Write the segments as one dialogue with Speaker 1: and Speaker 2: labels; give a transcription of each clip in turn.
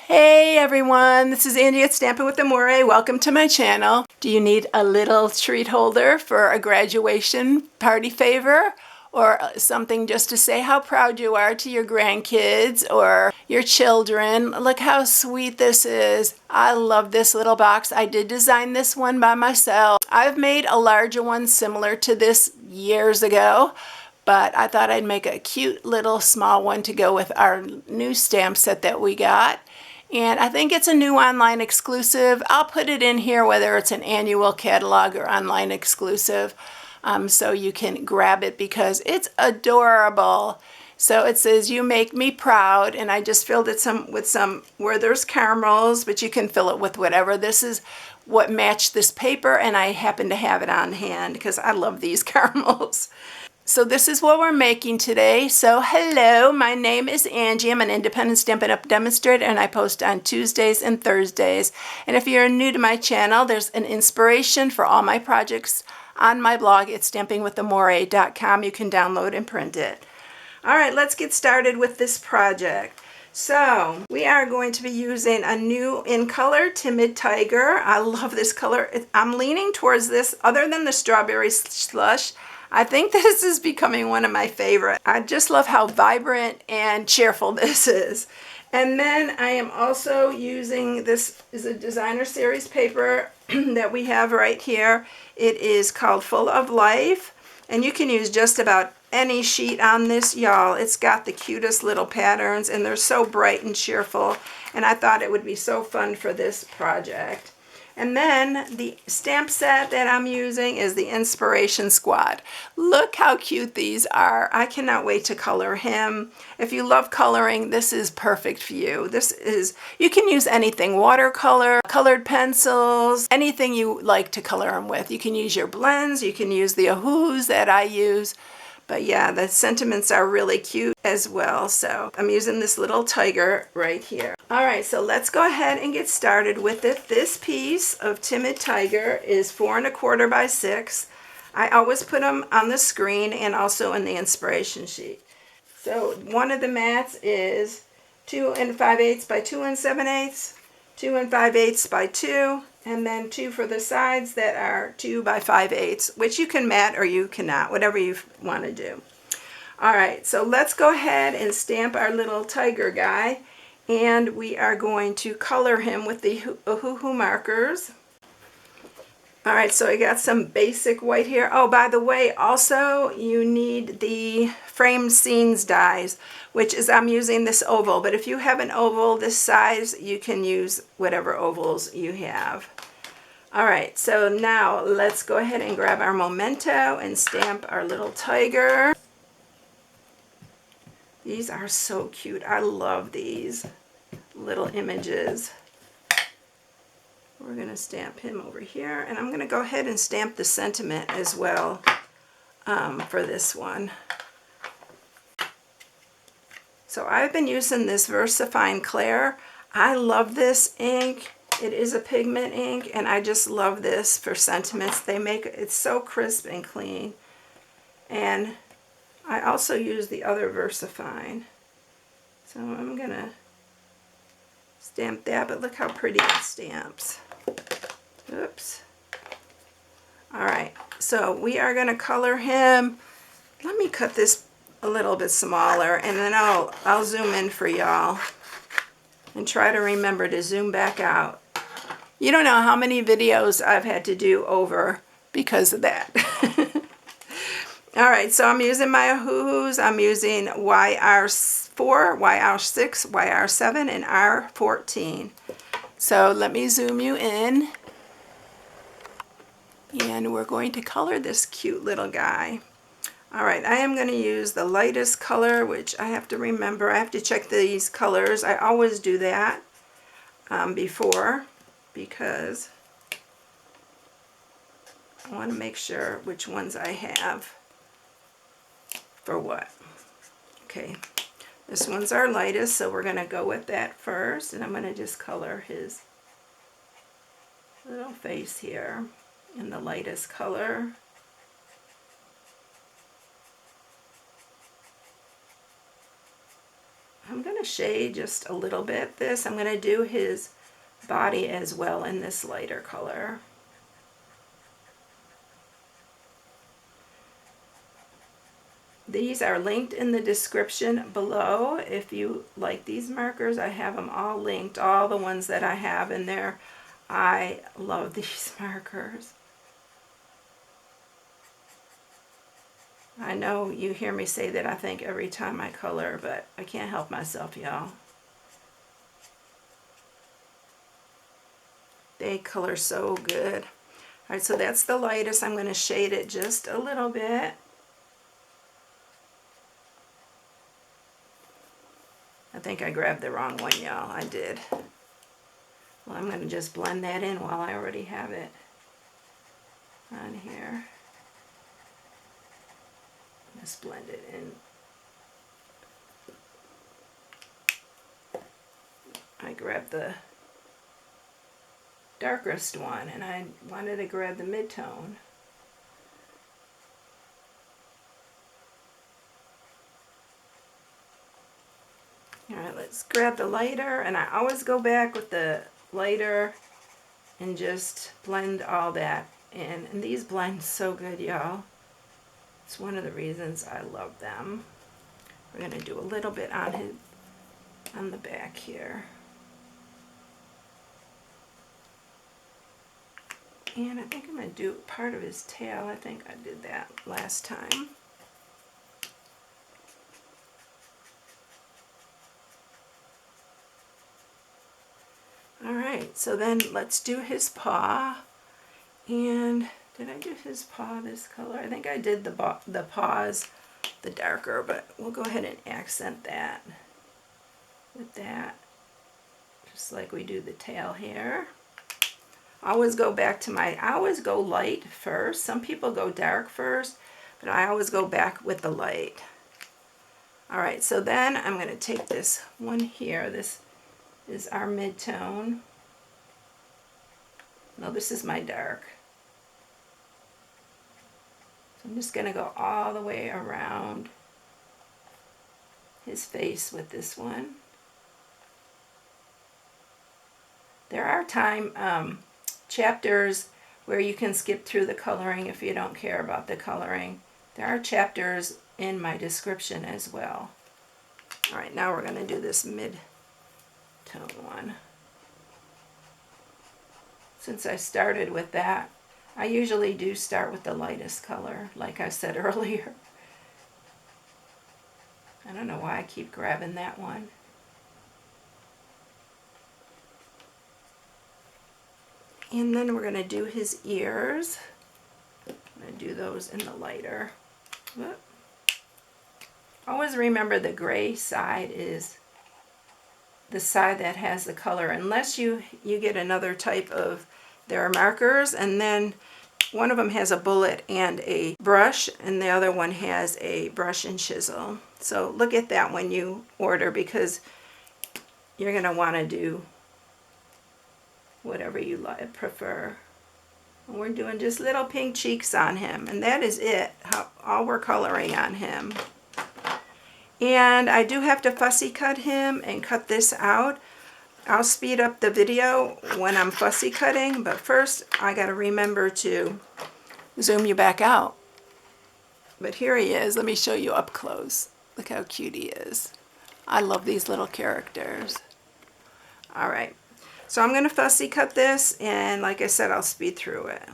Speaker 1: Hey everyone, this is Andy at StampingWithAmore. Welcome to my channel. Do you need a little treat holder for a graduation party favor? Or something just to say how proud you are to your grandkids or your children? Look how sweet this is. I love this little box. I did design this one by myself. I've made a larger one similar to this years ago, but I thought I'd make a cute little small one to go with our new stamp set that we got. And I think it's a new online exclusive. I'll put it in here whether it's an annual catalog or online exclusive, so you can grab it because it's adorable. So it says, "You make me proud," and I just filled it with some Werther's caramels, but you can fill it with whatever. This is what matched this paper, and I happen to have it on hand because I love these caramels. So this is what we're making today. So hello, my name is Angie. I'm an independent Stampin' Up! Demonstrator, and I post on Tuesdays and Thursdays. And if you're new to my channel, there's an inspiration for all my projects on my blog at StampingWithAmore.com. You can download and print it. All right, let's get started with this project. So we are going to be using a new in color Timid Tiger. I love this color. I'm leaning towards this other than the strawberry slush. I think this is becoming one of my favorites. I just love how vibrant and cheerful this is. And then I am also using, this is a designer series paper that we have right here. It is called Full of Life, and you can use just about any sheet on this, y'all. It's got the cutest little patterns, and they're so bright and cheerful, and I thought it would be so fun for this project. And then the stamp set that I'm using is the Inspiration Squad. Look how cute these are. I cannot wait to color him. If you love coloring, this is perfect for you. You can use anything, watercolor, colored pencils, anything you like to color them with. You can use your blends, you can use the ahus that I use. But yeah, the sentiments are really cute as well. So I'm using this little tiger right here. All right, so let's go ahead and get started with it. This piece of Timid Tiger is 4 1/4 by 6. I always put them on the screen and also in the inspiration sheet. So one of the mats is 2 5/8 by 2 7/8, 2 5/8 by 2, and then 2 for the sides that are 2 by 5/8, which you can mat or you cannot, whatever you want to do. All right, so let's go ahead and stamp our little tiger guy, and we are going to color him with the Ohuhu markers. All right, so I got some basic white here. Oh, by the way, also you need the framed scenes dies, which is, I'm using this oval, but if you have an oval this size, you can use whatever ovals you have. All right, so now let's go ahead and grab our memento and stamp our little tiger. These are so cute. I love these little images. We're going to stamp him over here, and I'm going to go ahead and stamp the sentiment as well for this one. So I've been using this VersaFine Clair. I love this ink. It is a pigment ink, and I just love this for sentiments. They make it so crisp and clean. And I also use the other VersaFine. So I'm going to stamp that, but look how pretty it stamps. Oops. All right, so we are going to color him. Let me cut this a little bit smaller, and then I'll zoom in for y'all and try to remember to zoom back out. You don't know how many videos I've had to do over because of that. All right, so I'm using my ahus. I'm using YR4, YR6, YR7, and R14. So let me zoom you in. And we're going to color this cute little guy. All right, I am going to use the lightest color, which I have to remember. I have to check these colors. I always do that before, because I want to make sure which ones I have for what. Okay, this one's our lightest, so we're going to go with that first, and I'm going to just color his little face here in the lightest color. I'm going to shade just a little bit this. I'm going to do his body as well in this lighter color. These are linked in the description below. If you like these markers, I have them all linked, all the ones that I have in there. I love these markers. I know you hear me say that I think every time I color, but I can't help myself, y'all. They color so good. All right, so that's the lightest. I'm going to shade it just a little bit. I think I grabbed the wrong one, y'all. I did. Well, I'm going to just blend that in while I already have it on here. Just blend it in. I grabbed the darkest one, and I wanted to grab the mid-tone. Alright, let's grab the lighter, and I always go back with the lighter and just blend all that in. And these blend so good, y'all. It's one of the reasons I love them. We're going to do a little bit on the back here. And I think I'm going to do part of his tail. I think I did that last time. Alright, so then let's do his paw. And did I do his paw this color? I think I did the paws the darker, but we'll go ahead and accent that with that, just like we do the tail here. I always go back to I always go light first. Some people go dark first, but I always go back with the light. Alright, so then I'm going to take this one here. This is our mid-tone. No, this is my dark. So I'm just going to go all the way around his face with this one. There are chapters where you can skip through the coloring if you don't care about the coloring. There are chapters in my description as well. Alright, now we're going to do this mid-tone one. Since I started with that, I usually do start with the lightest color, like I said earlier. I don't know why I keep grabbing that one. And then we're going to do his ears. I'm going to do those in the lighter. Whoop. Always remember the gray side is the side that has the color, unless you get another type of, there are markers, and then one of them has a bullet and a brush, and the other one has a brush and chisel. So look at that when you order, because you're going to want to do whatever you prefer. And we're doing just little pink cheeks on him, and that is it, all we're coloring on him. And I do have to fussy cut him and cut this out. I'll speed up the video when I'm fussy cutting, but first I got to remember to zoom you back out. But here he is. Let me show you up close. Look how cute he is. I love these little characters. All right. So I'm going to fussy cut this, and like I said, I'll speed through it.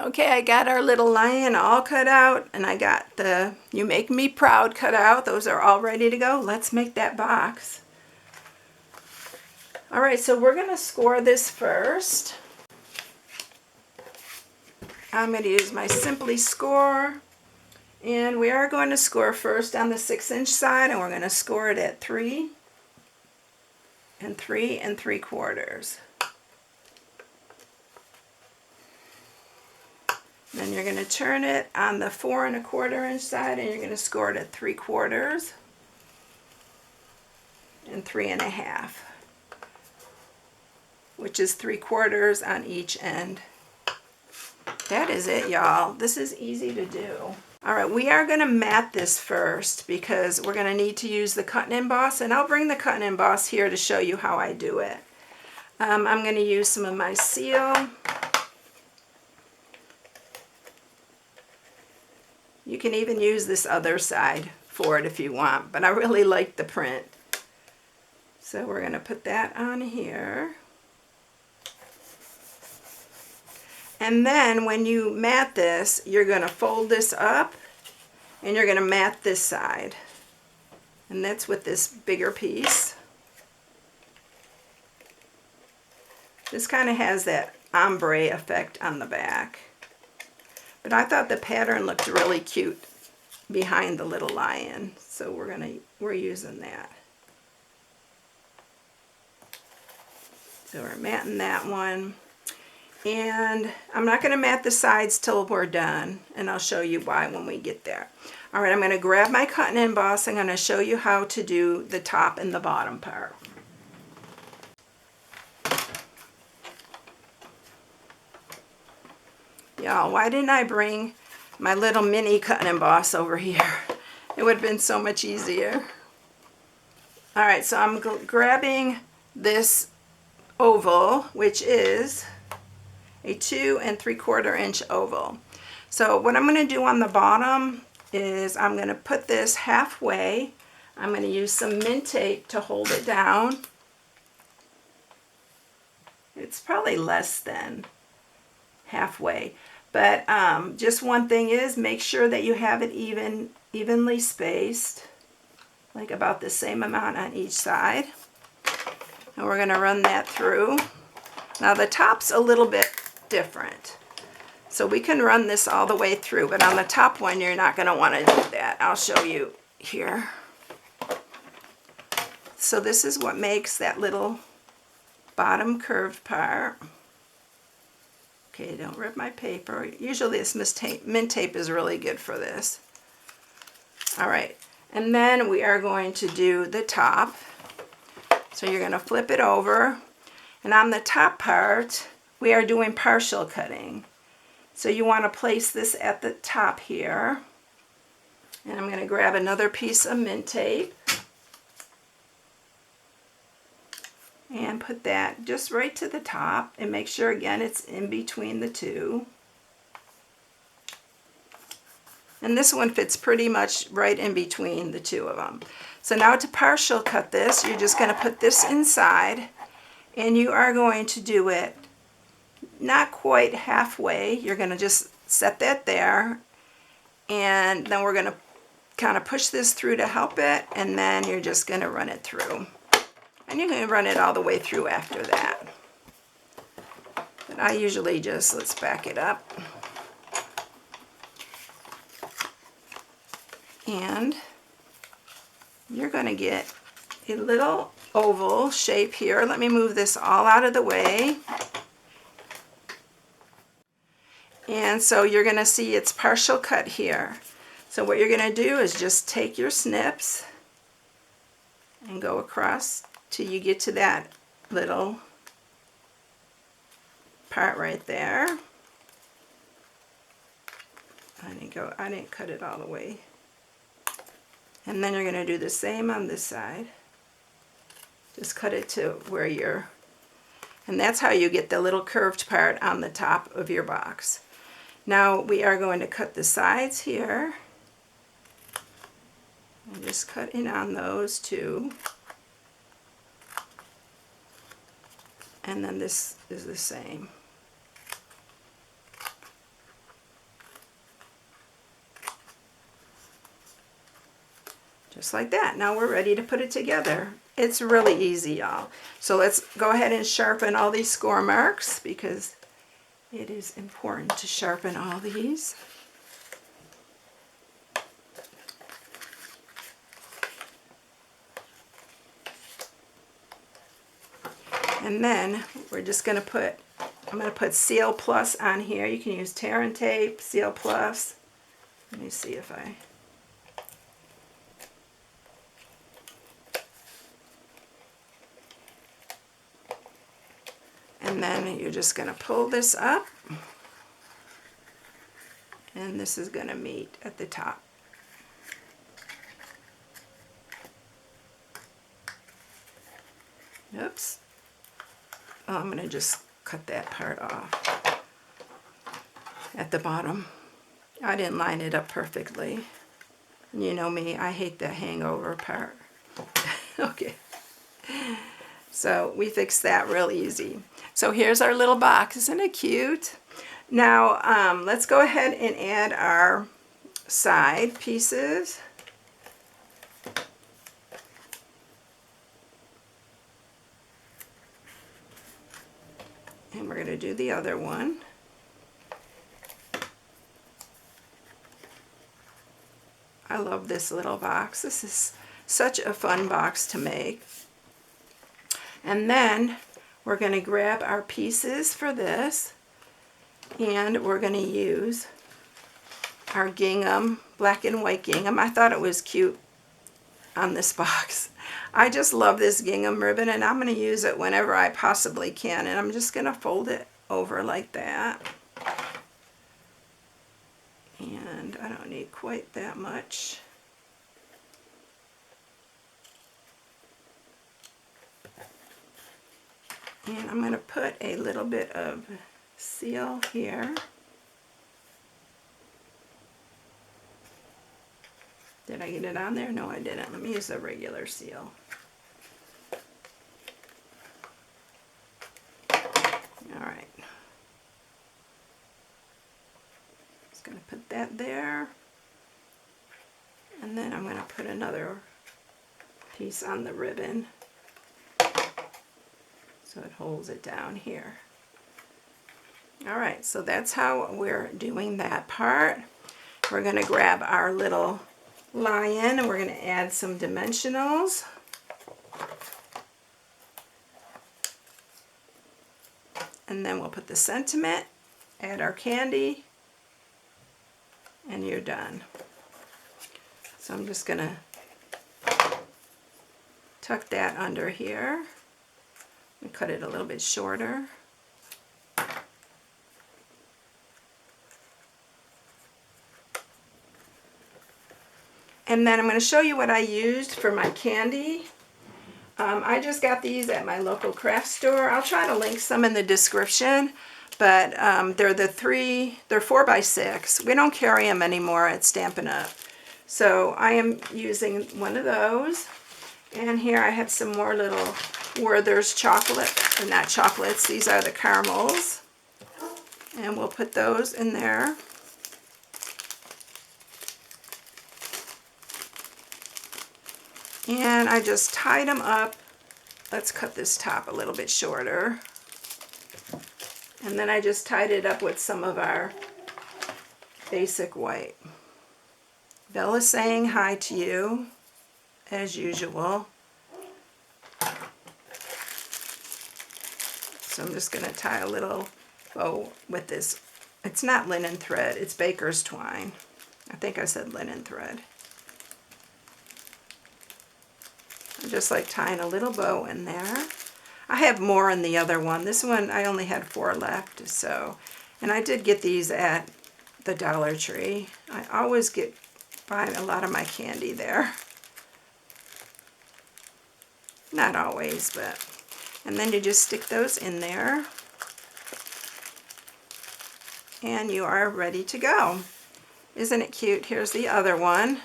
Speaker 1: Okay, I got our little lion all cut out, and I got the You Make Me Proud cut out. Those are all ready to go. Let's make that box. All right, so we're going to score this first. I'm going to use my Simply Score, and we are going to score first on the 6-inch side, and we're going to score it at 3 and 3 3/4. Then you're going to turn it on the 4 1/4 inch side, and you're going to score it at 3/4. and 3.5, which is 3/4 on each end. That is it, y'all. This is easy to do. All right, we are going to mat this first because we're going to need to use the cut and emboss, and I'll bring the cut and emboss here to show you how I do it. I'm going to use some of my seal. You can even use this other side for it if you want, but I really like the print. So we're going to put that on here. And then when you mat this, you're going to fold this up and you're going to mat this side. And that's with this bigger piece. This kind of has that ombre effect on the back. But I thought the pattern looked really cute behind the little lion, so we're using that. So we're matting that one. And I'm not going to mat the sides till we're done, and I'll show you why when we get there. All right, I'm going to grab my cut and emboss. I'm going to show you how to do the top and the bottom part. Y'all, why didn't I bring my little mini cut and emboss over here? It would have been so much easier. All right, so I'm grabbing this oval, which is a 2 3/4 inch oval. So what I'm going to do on the bottom is I'm going to put this halfway. I'm going to use some mint tape to hold it down. It's probably less than halfway, but just one thing is, make sure that you have it evenly spaced, like about the same amount on each side. And we're going to run that through. Now the top's a little bit different, so we can run this all the way through, but on the top one you're not going to want to do that. I'll show you here. So this is what makes that little bottom curved part. Okay, don't rip my paper. Usually this mint tape is really good for this. All right, and then we are going to do the top. So you're going to flip it over, and on the top part we are doing partial cutting. So you want to place this at the top here, and I'm going to grab another piece of mint tape and put that just right to the top, and make sure again it's in between the two. And this one fits pretty much right in between the two of them. So now to partial cut this, you're just going to put this inside, and you are going to do it not quite halfway. You're going to just set that there, and then we're going to kind of push this through to help it, and then you're just going to run it through. And you're going to run it all the way through after that. But I usually just, let's back it up. And you're going to get a little oval shape here. Let me move this all out of the way. And so you're going to see it's partial cut here. So what you're going to do is just take your snips and go across till you get to that little part right there. I didn't cut it all the way. And then you're going to do the same on this side. Just cut it to where you're, and that's how you get the little curved part on the top of your box. Now we are going to cut the sides here. And just cut in on those two. And then this is the same. Just like that. Now we're ready to put it together. It's really easy, y'all. So let's go ahead and sharpen all these score marks, because it is important to sharpen all these. And then we're just going to put, I'm going to put Seal Plus on here. You can use tear and tape, Seal Plus. Let me see if I... And then you're just going to pull this up, and this is going to meet at the top. Oops. Oh, I'm going to just cut that part off at the bottom. I didn't line it up perfectly. You know me, I hate the hangover part. Okay. So we fixed that real easy. So here's our little box. Isn't it cute? Now let's go ahead and add our side pieces. And we're going to do the other one. I love this little box. This is such a fun box to make. And then we're going to grab our pieces for this, and we're going to use our gingham, black and white gingham. I thought it was cute on this box. I just love this gingham ribbon, and I'm going to use it whenever I possibly can. And I'm just going to fold it over like that. And I don't need quite that much. And I'm going to put a little bit of seal here. Did I get it on there? No, I didn't. Let me use a regular seal. All right. Just going to put that there. And then I'm going to put another piece on the ribbon so it holds it down here. All right, so that's how we're doing that part. We're going to grab our little lion and we're going to add some dimensionals. And then we'll put the sentiment, add our candy, and you're done. So I'm just going to tuck that under here and cut it a little bit shorter. And then I'm going to show you what I used for my candy. I just got these at my local craft store. I'll try to link some in the description, but they're 4x6. We don't carry them anymore at Stampin' Up. So I am using one of those. And here I have some more little Werther's chocolate, or not chocolates, these are the caramels. And we'll put those in there. And I just tied them up. Let's cut this top a little bit shorter. And then I just tied it up with some of our basic white. Bella's saying hi to you, as usual. So I'm just going to tie a little bow with this. It's not linen thread, it's baker's twine. I think I said linen thread. I just like tying a little bow in there. I have more in the other one. This one I only had 4 left, so. And I did get these at the Dollar Tree. I always buy a lot of my candy there. Not always, but. And then you just stick those in there. And you are ready to go. Isn't it cute? Here's the other one.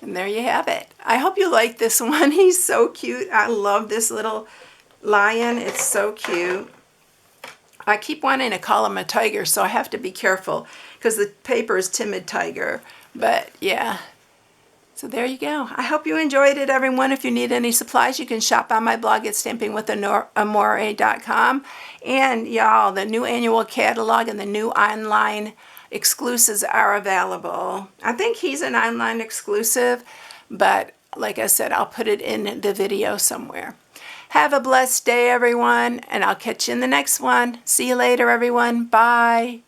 Speaker 1: And there you have it. I hope you like this one. He's so cute. I love this little lion. It's so cute. I keep wanting to call him a tiger, so I have to be careful because the paper is Timid Tiger. But yeah. So there you go. I hope you enjoyed it, everyone. If you need any supplies, you can shop on my blog at StampingWithAmore.com. And y'all, the new annual catalog and the new online exclusives are available. I think he's an online exclusive, but like I said, I'll put it in the video somewhere. Have a blessed day, everyone, and I'll catch you in the next one. See you later, everyone. Bye.